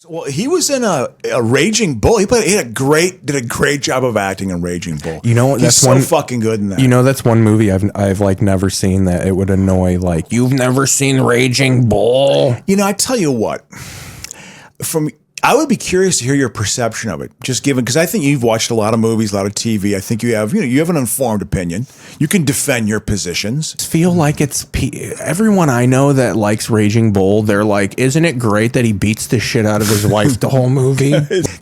Well, he was in a Raging Bull. He did a great job of acting in Raging Bull. You know, he's so fucking good in that. You know, that's one movie I've like never seen that it would annoy. Like, you've never seen Raging Bull? You know, I tell you what, I would be curious to hear your perception of it, just given, because I think you've watched a lot of movies, a lot of TV. I think you have an informed opinion. You can defend your positions. I feel like it's everyone I know that likes Raging Bull. They're like, isn't it great that he beats the shit out of his wife the whole movie?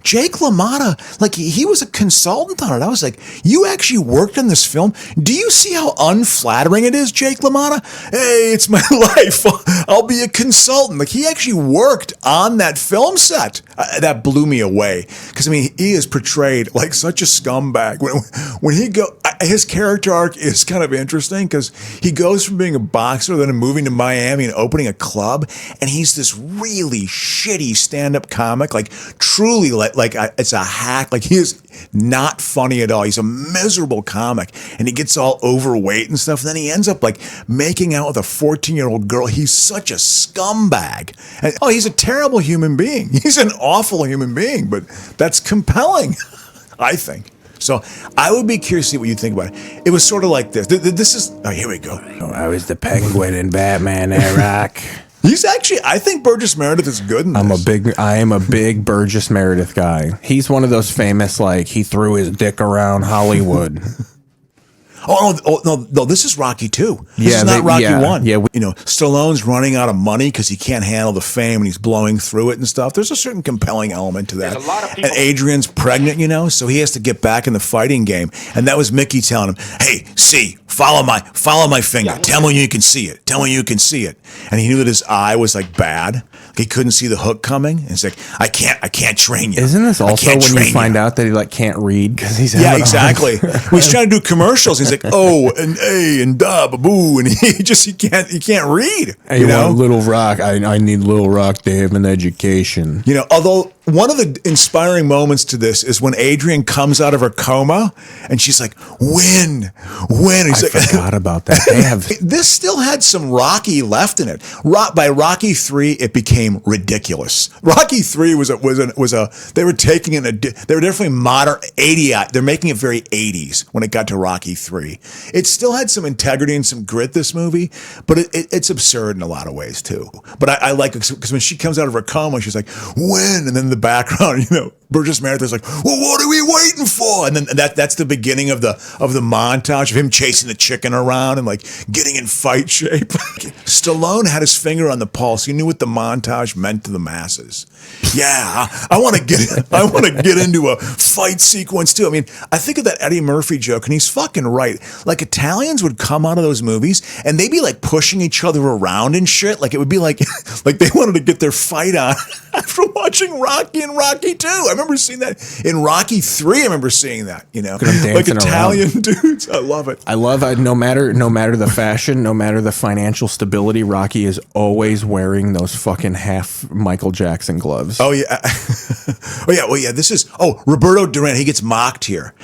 Jake LaMotta, like he was a consultant on it. I was like, you actually worked on this film? Do you see how unflattering it is, Jake LaMotta? Hey, it's my life. I'll be a consultant. Like, he actually worked on that film set. That blew me away, because I mean, he is portrayed like such a scumbag. His character arc is kind of interesting, because he goes from being a boxer, then moving to Miami and opening a club, and he's this really shitty stand-up comic, like truly like it's a hack. Like, he is not funny at all. He's a miserable comic, and he gets all overweight and stuff. And then he ends up like making out with a 14-year-old girl. He's such a scumbag. And, he's a terrible human being. He's an awful human being, but that's compelling, I think. So I would be curious to see what you think about it. It was sort of like this. Here we go. I was the Penguin in Batman Rock. He's actually, I think Burgess Meredith is good in this. I am a big Burgess Meredith guy. He's one of those famous, like, he threw his dick around Hollywood. No, this is Rocky 2. This is not Rocky 1. Yeah, Stallone's running out of money because he can't handle the fame, and he's blowing through it and stuff. There's a certain compelling element to that. And Adrian's pregnant, so he has to get back in the fighting game. And that was Mickey telling him, "Hey, see, follow my finger. Tell me you can see it. Tell me you can see it." And he knew that his eye was like bad. He couldn't see the hook coming. And he's like, I can't train you. Isn't this also when you find out that he like can't read because he's exactly. He's trying to do commercials. He's like, O and A and da boo, and he can't read. Hey, you know, Little Rock. I need Little Rock to have an education. Although one of the inspiring moments to this is when Adrian comes out of her coma, and she's like, "Win." He's I forgot about that. This still had some Rocky left in it. By Rocky 3, it became ridiculous. Rocky 3 was a they were taking it. They were definitely modern 80. They're making it very 80s when it got to Rocky 3. It still had some integrity and some grit, this movie, but it's absurd in a lot of ways too. But I like it because when she comes out of her coma, she's like, "Win," and then in the background, Burgess Meredith's like, "Well, what are we waiting for?" And then that's the beginning of the montage of him chasing the chicken around and like getting in fight shape. Stallone had his finger on the pulse. He knew what the montage meant to the masses. Yeah, I want to get into a fight sequence too. I mean, I think of that Eddie Murphy joke, and he's fucking right. Like, Italians would come out of those movies and they'd be like pushing each other around and shit. Like, it would be like they wanted to get their fight on after watching Rocky and Rocky 2. I remember seeing that in Rocky 3. I remember seeing that, like Italian dudes. I love it. I love it. No matter the fashion, no matter the financial stability, Rocky is always wearing those fucking half Michael Jackson gloves. Oh yeah. Well, yeah, this is, Roberto Duran. He gets mocked here.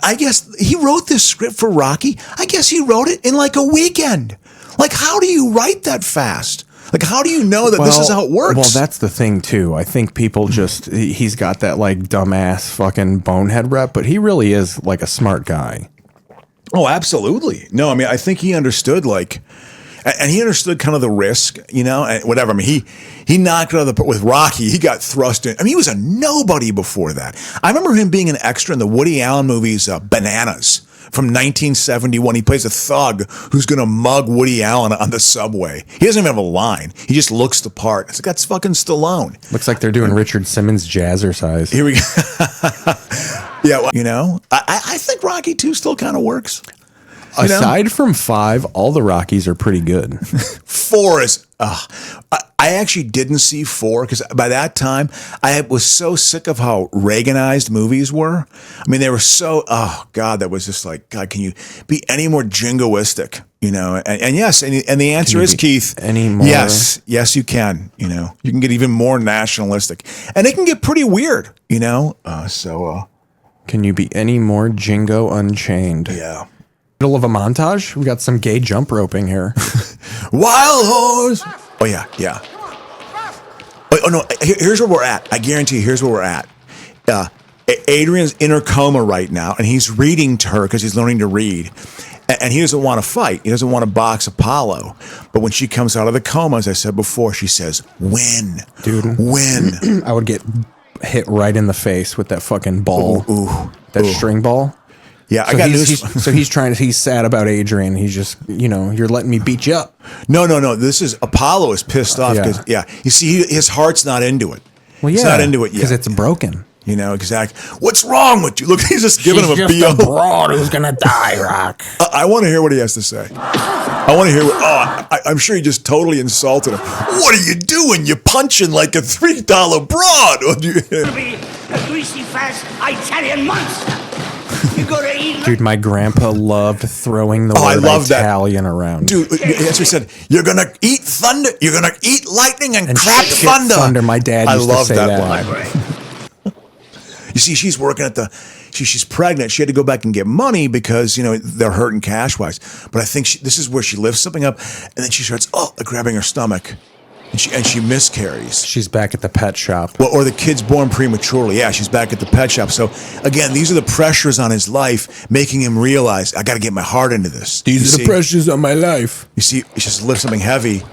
I guess he wrote this script for Rocky. I guess he wrote it in like a weekend. Like, how do you write that fast? Like, how do you know that this is how it works? Well, that's the thing, too. I think people he's got that, like, dumbass fucking bonehead rep, but he really is, like, a smart guy. Oh, absolutely. No, I mean, I think he understood, and he understood kind of the risk, and whatever. I mean, he knocked it out of the park with Rocky. He got thrust in. I mean, he was a nobody before that. I remember him being an extra in the Woody Allen movies, Bananas, from 1971. He plays a thug who's going to mug Woody Allen on the subway. He doesn't even have a line. He just looks the part. It's like, that's fucking Stallone. Looks like they're doing Richard Simmons jazzercise. Here we go. Yeah, well, I think Rocky 2 still kind of works. Aside from 5, all the Rockies are pretty good. 4 is... I actually didn't see 4 because by that time I was so sick of how Reaganized movies were. I mean, they were so, that was just like, God, can you be any more jingoistic? And yes, and the answer is, Keith, any more? Yes, you can. You can get even more nationalistic, and it can get pretty weird. Can you be any more Jingo Unchained? Yeah. Middle of a montage, we got some gay jump roping here. Wild horse. Oh yeah. Oh no, here's where we're at. I guarantee you, here's where we're at. Adrian's in her coma right now, and he's reading to her because he's learning to read. And he doesn't want to fight. He doesn't want to box Apollo. But when she comes out of the coma, as I said before, she says, win. Dude. Win. I would get hit right in the face with that fucking ball. That string ball. Yeah, So I got he's, news. so he's sad about Adrian. He's just, you're letting me beat you up. No. This is Apollo is pissed off because, you see, his heart's not into it. Well, yeah. He's not into it yet. Because it's broken. Exactly. What's wrong with you? Look, he's just giving him a BO. broad who's going to die, Rock. I want to hear what he has to say. I want to hear I'm sure he just totally insulted him. What are you doing? You're punching like a $3 broad. To be a greasy, fast Italian monster. You go to eat. Dude, my grandpa loved throwing the I word love that. Italian around. Dude, that's what he said. You're going to eat thunder. You're going to eat lightning and crap shit thunder. My dad used to say that. line. You see, she's working at she's pregnant. She had to go back and get money because, they're hurting cash-wise. But I think this is where she lifts something up, and then she starts, grabbing her stomach. And she miscarries. She's back at the pet shop. Well, or the kid's born prematurely. Yeah, she's back at the pet shop. So, again, these are the pressures on his life, making him realize, I got to get my heart into this. These are the pressures on my life. You see, she just lifts something heavy.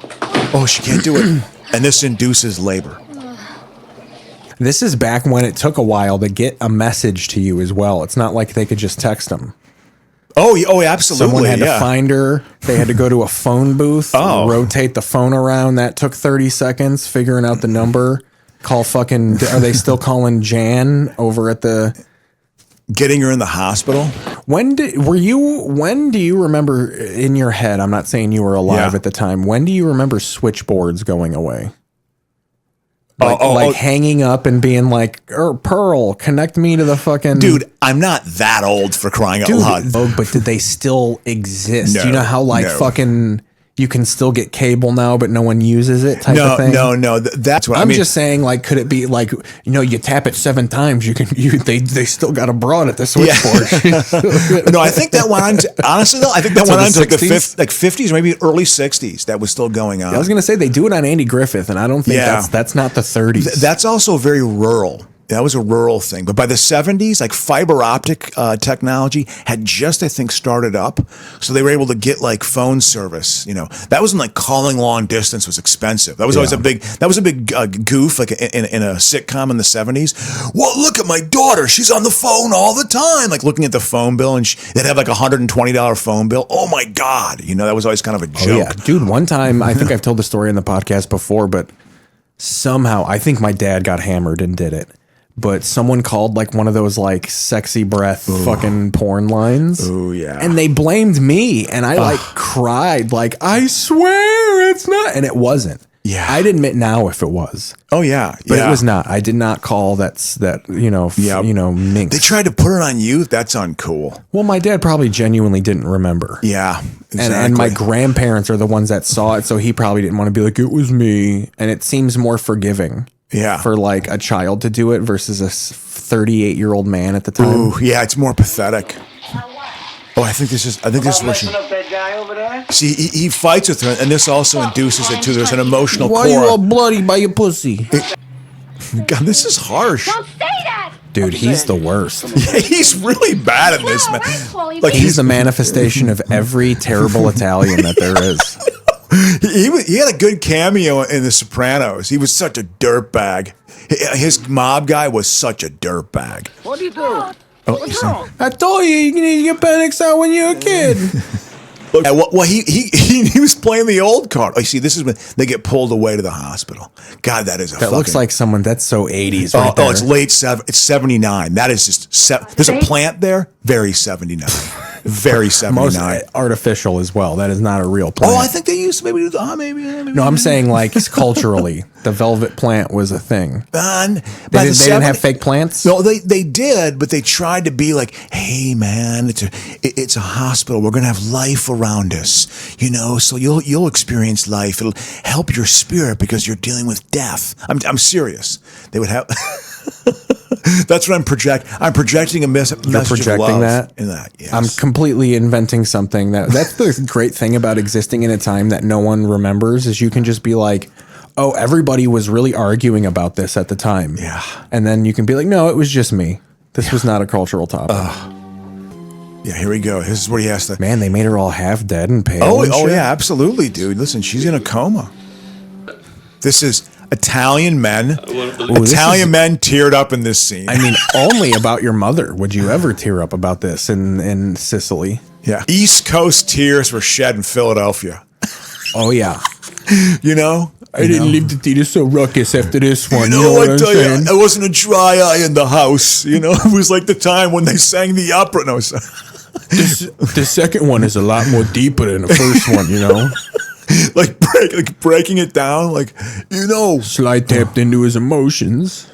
Oh, she can't do it. And this induces labor. This is back when it took a while to get a message to you as well. It's not like they could just text them. Oh, absolutely. Someone had to find her. They had to go to a phone booth, rotate the phone around. That took 30 seconds, figuring out the number. Call fucking, are they still calling Jan over at the... Getting her in the hospital? When do you remember in your head, I'm not saying you were alive at the time, when do you remember switchboards going away? Like hanging up and being like, Pearl, connect me to the fucking... Dude, I'm not that old for crying out loud. Oh, but did they still exist? No, you know how fucking... You can still get cable now, but no one uses it type of thing? No. That's what I mean. I'm just saying, could it be you tap it 7 times, they still got a broad at the switchboard. No, I think that went on honestly though, I think that went on to the 60s? 50s, maybe early 60s. That was still going on. I was going to say they do it on Andy Griffith, and I don't think that's not the 30s. That's also very rural. That was a rural thing. But by the 70s, fiber optic technology had just, I think, started up. So they were able to get phone service. That wasn't calling long distance was expensive. That was always a big goof in a sitcom in the 70s. Well, look at my daughter. She's on the phone all the time. Looking at the phone bill, and they'd have $120 phone bill. Oh my God. That was always kind of a joke. Oh, yeah. Dude, one time, I think I've told the story in the podcast before, but somehow I think my dad got hammered and did it. But someone called one of those sexy breath fucking porn lines. Oh yeah. And they blamed me, and I cried I swear it's not, and it wasn't. Yeah. I'd admit now if it was. Oh yeah. But it was not. I did not call minx. They tried to put it on you. That's uncool. Well, my dad probably genuinely didn't remember. Yeah. Exactly. And my grandparents are the ones that saw it, so he probably didn't want to be like, it was me. And it seems more forgiving. Yeah. For a child to do it versus a 38-year-old man at the time. Ooh, yeah, it's more pathetic. Oh, I think this is what she... See, he fights with her, and this also induces it too. There's an emotional core. Why you all bloody by your pussy? God, this is harsh. Don't say that! Dude, he's the worst. Yeah, he's really bad at this, man. He's the manifestation of every terrible Italian that there is. He had a good cameo in The Sopranos. He was such a dirtbag. His mob guy was such a dirtbag. What do you do? What's wrong? I told you need to get panicked out when you're a kid. Well, he was playing the old card. Oh, you see, this is when they get pulled away to the hospital. God, that looks like someone that's so 80s. Right there. It's it's 79. That is just there's a plant there. Very 79. Very 79. Most artificial as well. That is not a real plant. Oh, I think they used to maybe. No, I'm saying culturally, the velvet plant was a thing. They didn't have fake plants. No, they did, but they tried to be like, "Hey, man, it's a hospital. We're gonna have life around us, so you'll experience life. It'll help your spirit because you're dealing with death." I'm serious. They would have. That's what I'm projecting. I'm projecting a message of love that? In that, yes. I'm completely inventing something. That's the great thing about existing in a time that no one remembers is you can just be like, oh, everybody was really arguing about this at the time. Yeah. And then you can be like, no, it was just me. This was not a cultural topic. Yeah, here we go. This is what he has to. Man, they made her all half dead and pale. Oh, and shit. yeah, absolutely, dude. Listen, she's in a coma. This is Italian men. Italian men teared up in this scene. I mean, only about your mother would you ever tear up about this in Sicily. Yeah. East Coast tears were shed in Philadelphia. Oh, yeah. You know? I didn't live to see this so ruckus after this one. You know what I tell you? It wasn't a dry eye in the house. You know, it was like the time when they sang the opera. No, the second one is a lot more deeper than the first one, you know? like breaking it down. Like, you know. Sly tapped into his emotions.